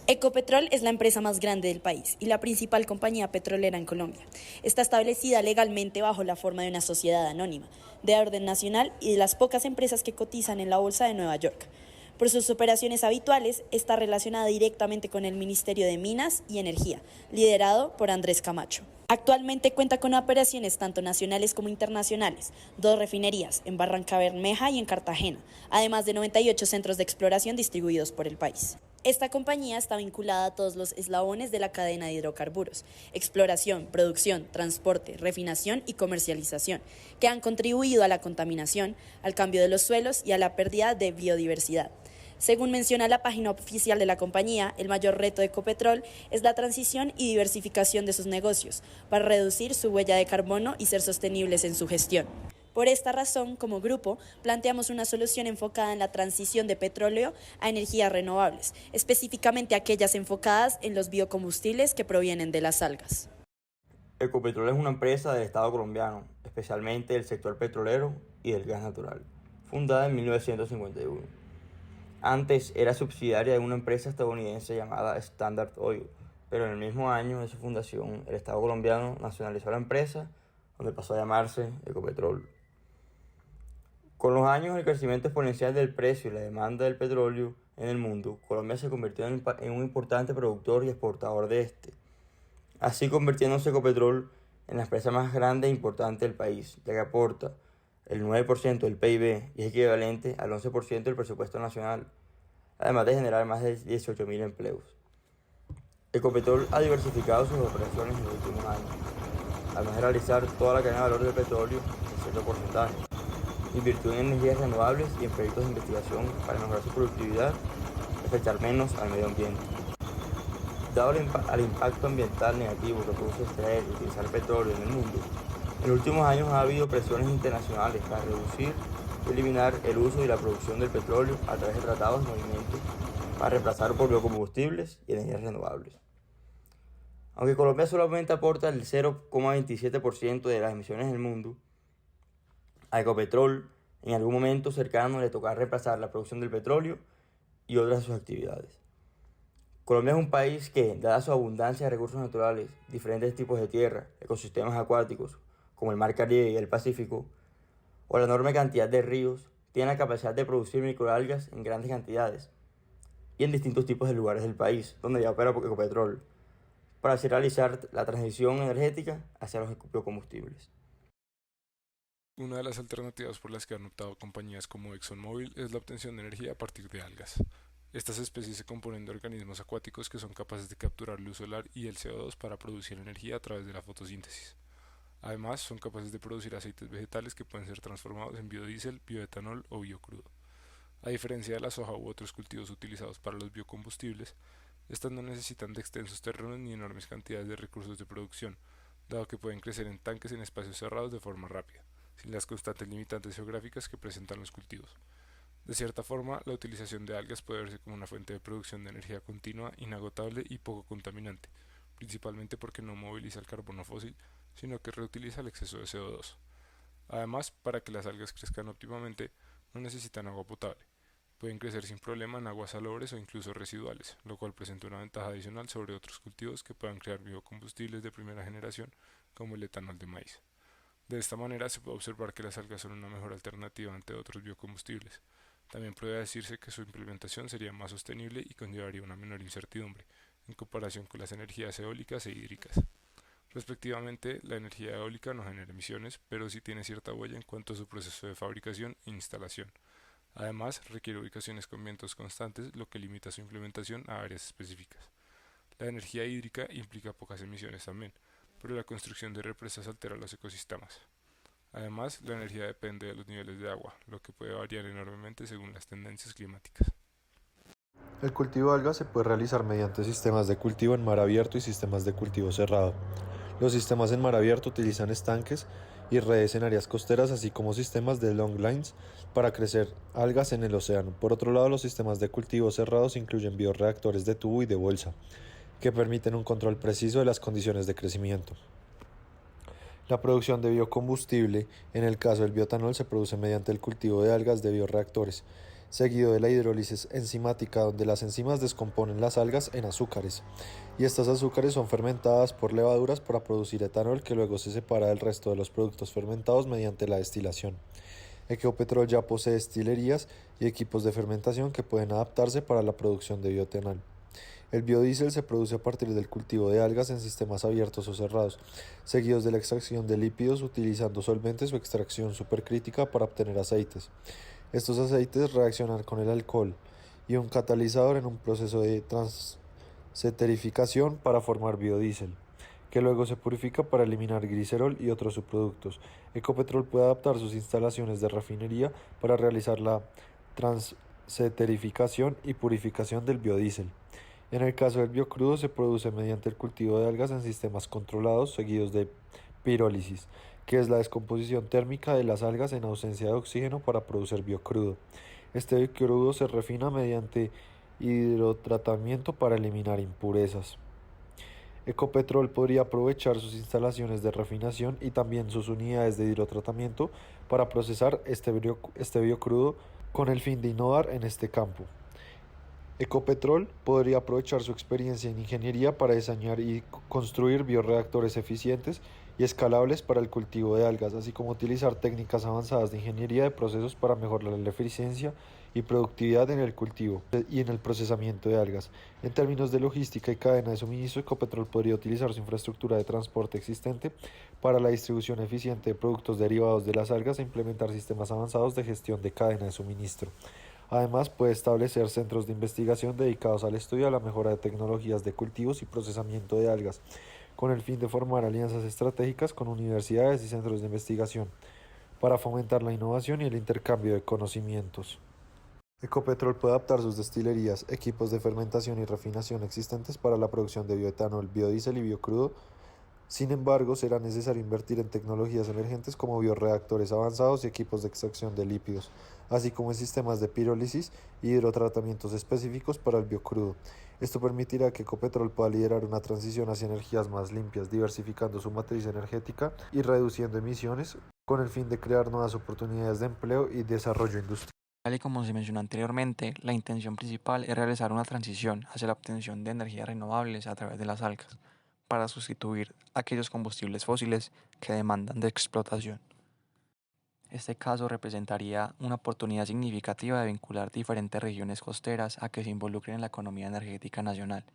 Ecopetrol es la empresa más grande del país y la principal compañía petrolera en Colombia. Está establecida legalmente bajo la forma de una sociedad anónima, de orden nacional y de las pocas empresas que cotizan en la Bolsa de Nueva York. Por sus operaciones habituales, está relacionada directamente con el Ministerio de Minas y Energía, liderado por Andrés Camacho. Actualmente cuenta con operaciones tanto nacionales como internacionales, 2 refinerías en Barrancabermeja y en Cartagena, además de 98 centros de exploración distribuidos por el país. Esta compañía está vinculada a todos los eslabones de la cadena de hidrocarburos: exploración, producción, transporte, refinación y comercialización, que han contribuido a la contaminación, al cambio de los suelos y a la pérdida de biodiversidad. Según menciona la página oficial de la compañía, el mayor reto de Ecopetrol es la transición y diversificación de sus negocios para reducir su huella de carbono y ser sostenibles en su gestión. Por esta razón, como grupo, planteamos una solución enfocada en la transición de petróleo a energías renovables, específicamente aquellas enfocadas en los biocombustibles que provienen de las algas. Ecopetrol es una empresa del Estado colombiano, especialmente del sector petrolero y del gas natural, fundada en 1951. Antes era subsidiaria de una empresa estadounidense llamada Standard Oil, pero en el mismo año de su fundación, el Estado colombiano nacionalizó la empresa, donde pasó a llamarse Ecopetrol. Con los años, el crecimiento exponencial del precio y la demanda del petróleo en el mundo, Colombia se convirtió en un importante productor y exportador de este, así convirtiéndose Ecopetrol en la empresa más grande e importante del país, ya que aporta el 9% del PIB y es equivalente al 11% del presupuesto nacional, además de generar más de 18.000 empleos. Ecopetrol ha diversificado sus operaciones en los últimos años, además de realizar toda la cadena de valor del petróleo en cierto porcentaje. Invirtió en energías renovables y en proyectos de investigación para mejorar su productividad y afectar menos al medio ambiente. Dado al impacto ambiental negativo que produce extraer y utilizar petróleo en el mundo, en los últimos años ha habido presiones internacionales para reducir y eliminar el uso y la producción del petróleo a través de tratados de movimiento para reemplazar por biocombustibles y energías renovables. Aunque Colombia solamente aporta el 0,27% de las emisiones del mundo, a Ecopetrol en algún momento cercano le tocará reemplazar la producción del petróleo y otras de sus actividades. Colombia es un país que, dada su abundancia de recursos naturales, diferentes tipos de tierra, ecosistemas acuáticos, como el Mar Caribe y el Pacífico, o la enorme cantidad de ríos, tiene la capacidad de producir microalgas en grandes cantidades y en distintos tipos de lugares del país, donde ya opera Ecopetrol, para así realizar la transición energética hacia los biocombustibles. Una de las alternativas por las que han optado compañías como ExxonMobil es la obtención de energía a partir de algas. Estas especies se componen de organismos acuáticos que son capaces de capturar luz solar y el CO2 para producir energía a través de la fotosíntesis. Además, son capaces de producir aceites vegetales que pueden ser transformados en biodiesel, bioetanol o biocrudo. A diferencia de la soja u otros cultivos utilizados para los biocombustibles, estas no necesitan de extensos terrenos ni enormes cantidades de recursos de producción, dado que pueden crecer en tanques en espacios cerrados de forma rápida, sin las constantes limitantes geográficas que presentan los cultivos. De cierta forma, la utilización de algas puede verse como una fuente de producción de energía continua, inagotable y poco contaminante, principalmente porque no moviliza el carbono fósil, sino que reutiliza el exceso de CO2. Además, para que las algas crezcan óptimamente, no necesitan agua potable. Pueden crecer sin problema en aguas salobres o incluso residuales, lo cual presenta una ventaja adicional sobre otros cultivos que puedan crear biocombustibles de primera generación, como el etanol de maíz. De esta manera se puede observar que las algas son una mejor alternativa ante otros biocombustibles. También puede decirse que su implementación sería más sostenible y conllevaría una menor incertidumbre, en comparación con las energías eólicas e hídricas. Respectivamente, la energía eólica no genera emisiones, pero sí tiene cierta huella en cuanto a su proceso de fabricación e instalación. Además, requiere ubicaciones con vientos constantes, lo que limita su implementación a áreas específicas. La energía hídrica implica pocas emisiones también, pero la construcción de represas altera los ecosistemas. Además, la energía depende de los niveles de agua, lo que puede variar enormemente según las tendencias climáticas. El cultivo de algas se puede realizar mediante sistemas de cultivo en mar abierto y sistemas de cultivo cerrado. Los sistemas en mar abierto utilizan estanques y redes en áreas costeras, así como sistemas de longlines para crecer algas en el océano. Por otro lado, los sistemas de cultivo cerrados incluyen bioreactores de tubo y de bolsa, que permiten un control preciso de las condiciones de crecimiento. La producción de biocombustible, en el caso del bioetanol, se produce mediante el cultivo de algas de bioreactores. seguido de la hidrólisis enzimática, donde las enzimas descomponen las algas en azúcares, y estas azúcares son fermentadas por levaduras para producir etanol, que luego se separa del resto de los productos fermentados mediante la destilación. Ecopetrol ya posee destilerías y equipos de fermentación que pueden adaptarse para la producción de bioetanol. El biodiesel se produce a partir del cultivo de algas en sistemas abiertos o cerrados, seguidos de la extracción de lípidos utilizando solventes o extracción supercrítica para obtener aceites. Estos aceites reaccionan con el alcohol y un catalizador en un proceso de transesterificación para formar biodiesel, que luego se purifica para eliminar glicerol y otros subproductos. Ecopetrol puede adaptar sus instalaciones de refinería para realizar la transesterificación y purificación del biodiesel. En el caso del biocrudo se produce mediante el cultivo de algas en sistemas controlados seguidos de pirólisis, que es la descomposición térmica de las algas en ausencia de oxígeno para producir biocrudo. Este biocrudo se refina mediante hidrotratamiento para eliminar impurezas. Ecopetrol podría aprovechar sus instalaciones de refinación y también sus unidades de hidrotratamiento para procesar este biocrudo con el fin de innovar en este campo. Ecopetrol podría aprovechar su experiencia en ingeniería para diseñar y construir bioreactores eficientes y escalables para el cultivo de algas, así como utilizar técnicas avanzadas de ingeniería de procesos para mejorar la eficiencia y productividad en el cultivo y en el procesamiento de algas. En términos de logística y cadena de suministro, Ecopetrol podría utilizar su infraestructura de transporte existente para la distribución eficiente de productos derivados de las algas e implementar sistemas avanzados de gestión de cadena de suministro. Además, puede establecer centros de investigación dedicados al estudio y a la mejora de tecnologías de cultivos y procesamiento de algas, con el fin de formar alianzas estratégicas con universidades y centros de investigación, para fomentar la innovación y el intercambio de conocimientos. Ecopetrol puede adaptar sus destilerías, equipos de fermentación y refinación existentes para la producción de bioetanol, biodiesel y biocrudo. Sin embargo, será necesario invertir en tecnologías emergentes como bioreactores avanzados y equipos de extracción de lípidos, así como en sistemas de pirólisis y hidrotratamientos específicos para el biocrudo. Esto permitirá que Ecopetrol pueda liderar una transición hacia energías más limpias, diversificando su matriz energética y reduciendo emisiones, con el fin de crear nuevas oportunidades de empleo y desarrollo industrial. Tal y como se mencionó anteriormente, la intención principal es realizar una transición hacia la obtención de energías renovables a través de las algas, para sustituir aquellos combustibles fósiles que demandan de explotación. Este caso representaría una oportunidad significativa de vincular diferentes regiones costeras a que se involucren en la economía energética nacional,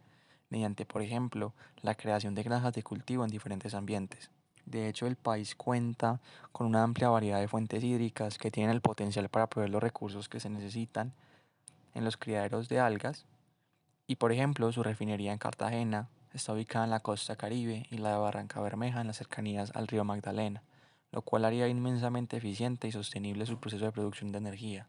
mediante, por ejemplo, la creación de granjas de cultivo en diferentes ambientes. De hecho, el país cuenta con una amplia variedad de fuentes hídricas que tienen el potencial para proveer los recursos que se necesitan en los criaderos de algas, y por ejemplo, su refinería en Cartagena está ubicada en la costa Caribe y la de Barranca Bermeja en las cercanías al río Magdalena, lo cual haría inmensamente eficiente y sostenible su proceso de producción de energía.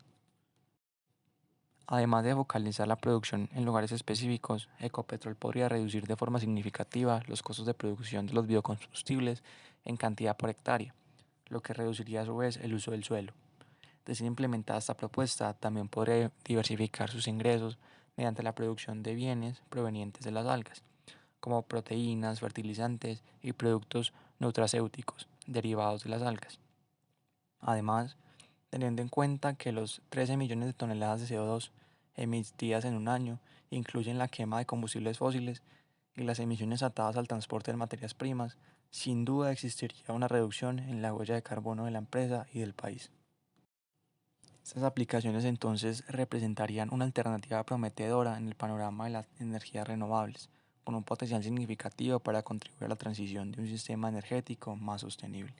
Además de focalizar la producción en lugares específicos, Ecopetrol podría reducir de forma significativa los costos de producción de los biocombustibles en cantidad por hectárea, lo que reduciría a su vez el uso del suelo. De ser implementada esta propuesta, también podría diversificar sus ingresos mediante la producción de bienes provenientes de las algas, como proteínas, fertilizantes y productos nutracéuticos derivados de las algas. Además, teniendo en cuenta que los 13 millones de toneladas de CO2 emitidas en un año incluyen la quema de combustibles fósiles y las emisiones atadas al transporte de materias primas, sin duda existiría una reducción en la huella de carbono de la empresa y del país. Estas aplicaciones entonces representarían una alternativa prometedora en el panorama de las energías renovables, con un potencial significativo para contribuir a la transición de un sistema energético más sostenible.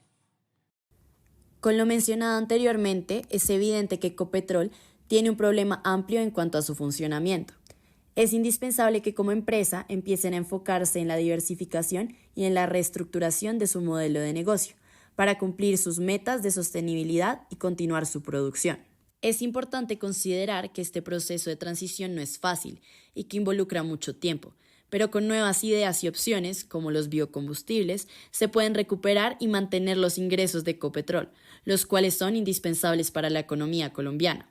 Con lo mencionado anteriormente, es evidente que Ecopetrol tiene un problema amplio en cuanto a su funcionamiento. Es indispensable que como empresa empiecen a enfocarse en la diversificación y en la reestructuración de su modelo de negocio para cumplir sus metas de sostenibilidad y continuar su producción. Es importante considerar que este proceso de transición no es fácil y que involucra mucho tiempo, pero con nuevas ideas y opciones, como los biocombustibles, se pueden recuperar y mantener los ingresos de Ecopetrol, los cuales son indispensables para la economía colombiana.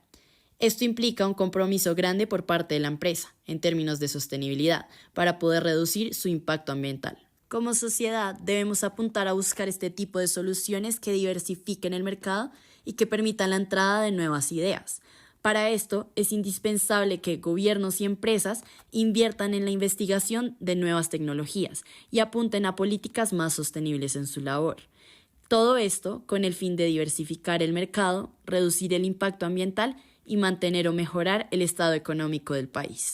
Esto implica un compromiso grande por parte de la empresa, en términos de sostenibilidad, para poder reducir su impacto ambiental. Como sociedad, debemos apuntar a buscar este tipo de soluciones que diversifiquen el mercado y que permitan la entrada de nuevas ideas, Para esto es indispensable que gobiernos y empresas inviertan en la investigación de nuevas tecnologías y apunten a políticas más sostenibles en su labor. Todo esto con el fin de diversificar el mercado, reducir el impacto ambiental y mantener o mejorar el estado económico del país.